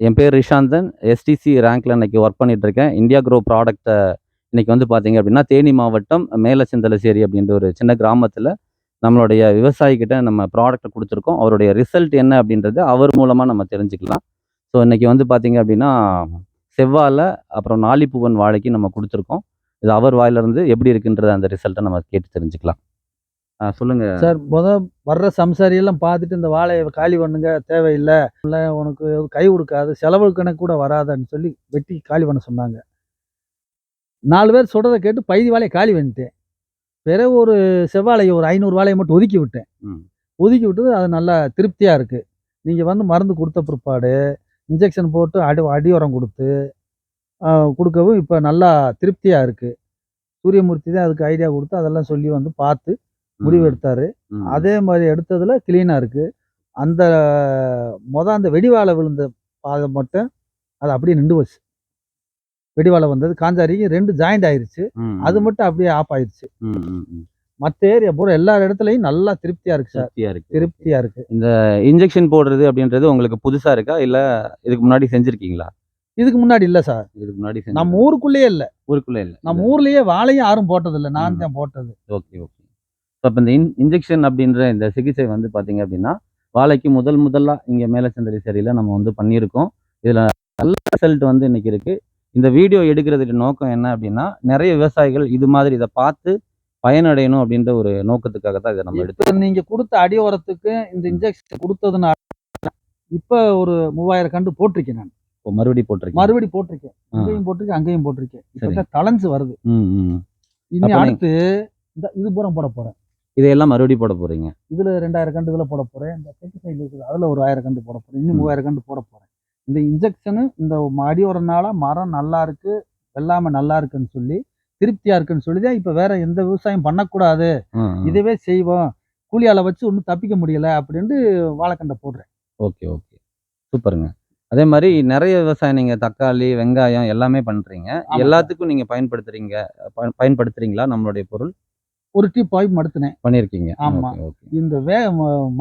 என் பேர் ரிஷாந்தன். எஸ்டிசி ரேங்க்ல இன்னைக்கு ஒர்க் பண்ணிட்டு இருக்கேன். இந்தியா க்ரோ ப்ராடக்ட்ட இன்னைக்கு வந்து பார்த்தீங்க அப்படின்னா, தேனி மாவட்டம் மேலச்செந்தலச்சேரி அப்படின்ற ஒரு சின்ன கிராமத்தில நம்மளுடைய விவசாயிகிட்ட நம்ம ப்ராடக்ட்ட குடுத்துருக்கோம். அவருடைய ரிசல்ட் என்ன அப்படின்றத அவர் மூலமா நம்ம தெரிஞ்சுக்கலாம். ஸோ இன்னைக்கு வந்து பார்த்தீங்க அப்படின்னா, செவ்வாழ, அப்புறம் நாலிப்பூவன் வாழைக்கு நம்ம குடுத்துருக்கோம். இது அவர் வாயிலிருந்து எப்படி இருக்குன்றத அந்த ரிசல்ட்ட நம்ம கேட்டு தெரிஞ்சுக்கலாம். சொல்லுங்க. சார் வர்ற சம்சாரியெல்லாம் பார்த்துட்டு இந்த வாழைய காலி பண்ணுங்க தேவையில்ல. உனக்கு கை கொடுக்காது. செலவு கணக்கு கூட வராதுன்னு சொல்லி வெட்டி காலி பண்ண சொன்னாங்க. 4 பேர் சொல்றத கேட்டு பகுதி வாழைய காலி பண்ணிட்டேன். பிறகு ஒரு செவ்வாழைய ஒரு 500 வாழைய மட்டும் ஒதுக்கி விட்டேன். ம். ஒதுக்கி விட்டது அது நல்லா திருப்தியா இருக்கு. நீங்க வந்து மருந்து குடுத்த பிற்பாடு, இன்ஜெக்ஷன் போட்டு அடி உரம் குடுத்து, குடுக்கவும் இப்ப நல்லா திருப்தியா இருக்கு. சூரியமூர்த்தி தான் அதுக்கு ஐடியா குடுத்து அதெல்லாம் சொல்லி வந்து பார்த்து முடிவு ம். எடுத்தாரு. ம். அதே மாரி எடுத்ததுல கிளீனா இருக்கு. அந்த அந்த வெடிவால விழுந்த பாகம் மட்டும் அது அப்படியே நிண்டு போச்சு. வெடிவால வந்தது காஞ்சாரிக்கு 2 ஜாயிண்ட் ஆயிருச்சு. ம். அது மட்டும் அப்படியே ஆஃப் ஆயிருச்சு. ம். ம். ம். மத்த ஏரியா பூரா எல்லா இடத்துலயும் நல்லா திருப்தியா இருக்கு சார். திருப்தியா இருக்கு. திருப்தியா இருக்கு. இந்த இன்ஜெக்ஷன் போடுறது அப்படின்றது உங்களுக்கு புதுசா இருக்கா? இல்ல இதுக்கு முன்னாடி செஞ்சிருக்கீங்களா? இதுக்கு முன்னாடி இல்ல சார். இதுக்கு முன்னாடி நம்ம செஞ்சது ஊருக்குள்ளேயே இல்ல. ஊருக்குள்ள இல்ல. நம்ம ஊர்லயே வாழையும் யாரும் போட்டதில்ல. நான் ம். தான் போட்டது. Okay, okay. அப்ப இந்த இன்ஜெக்ஷன் அப்படின்ற இந்த சிகிச்சை வந்து பார்த்தீங்க அப்படின்னா, வாழைக்கு முதலா இங்க மேலச்சந்தலச்சேரியில நம்ம வந்து பண்ணியிருக்கோம். இதுல நல்ல ரிசல்ட் வந்து இன்னைக்கு இருக்கு. இந்த வீடியோ எடுக்கிறதுக்கு நோக்கம் என்ன அப்படின்னா, நெறைய விவசாயிகள் இது மாதிரி இத பார்த்து பயனடையணும் அப்படின்ற ஒரு நோக்கத்துக்காக தான் இத நம்ம இப்ப எடுத்துருக்கோம். நீங்க குடுத்த அடி உரத்துக்கு இந்த ம். இன்ஜெக்ஷன் குடுத்ததுனால இப்ப ஒரு 3000 கன்று போட்டிருக்கேன் நான். இப்போ மறுபடியும் போட்டிருக்கீங்க. மறுபடியும் போட்டிருக்கேன். ஆ. இங்கேயும் போட்டிருக்கேன், அங்கேயும் போட்டிருக்கேன். சரி. இப்ப தான் தளஞ்சு வருது. ம், ம். இனி அப்ப அடுத்து இது பூரா போட போறேன். இதையெல்லாம் மறுபடியும் போட போறீங்க. இதுல 2000 கன்று இதுல போட போறேன். இந்த தெற்கு சைடுல இருக்குது. அதுல ஒரு 1000 கன்று போட போறேன். இன்னும் ம். 3000 கன்று போட போறேன். இந்த இன்ஜெக்ஷனு இந்த அடி உரனால மரம் நல்லா இருக்கு, வெள்ளாமை நல்லா இருக்குன்னு சொல்லி, திருப்தியா இருக்குன்னு சொல்லி தான் இப்ப வேற எந்த விவசாயம் பண்ணக்கூடாது. ம், ம். இதுவே செய்வோம். கூலி ஆள வச்சு ஒண்ணும் தப்பிக்க முடியல அப்படின்ட்டு வாழைக்கண்ட போடுறேன். Okay, okay. சூப்பருங்க. அதே மாரி நெறைய விவசாயம் நீங்க தக்காளி, வெங்காயம் எல்லாமே பண்றீங்க. ஆமா சார். எல்லாத்துக்கும் நீங்க பயன்படுத்துறீங்களா நம்மளுடைய பொருள்? ஒரு டிப் பாய்ப் மடுத்துனேன். பண்ணியிருக்கீங்க. ஆமா. Okay, okay. இந்த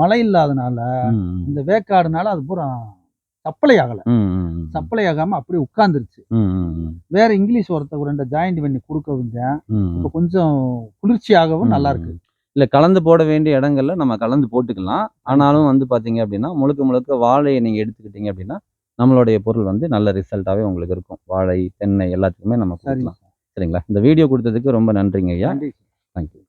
மழை இல்லாதனால, ம், ம். இந்த வேக்காடுனால அது பூரா சப்ளை ஆகல. ம், ம், ம். சப்ளை ஆகாம அப்படியே உட்கார்ந்துருச்சு. ம், ம், ம். வேற இங்கிலீஷ் உரத்த ஒரு 2 ஜாயிண்ட் பண்ணி குடுக்கவும் தான், ம், இப்ப ம். கொஞ்சம் குளிர்ச்சியாகவும் ம், நல்லா ம். இருக்கு. இல்ல கலந்து போட வேண்டிய இடங்கள்ல நம்ம கலந்து போட்டுக்கலாம். ஆனாலும் வந்து பார்த்தீங்க அப்டின்னா, முழுக்க முழுக்க வாழைய நீங்க எடுத்துக்கிட்டீங்க அப்டின்னா, நம்மளுடைய பொருள் வந்து நல்ல ரிசல்ட்டாவே உங்களுக்கு இருக்கும். வாழை, தென்னை எல்லாத்துக்குமே நம்ம சரிங்க குடுக்கலாம். சார். சரிங்களா? இந்த வீடியோ குடுத்ததுக்கு ரொம்ப நன்றிங்க ஐயா. நன்றி. Thank you.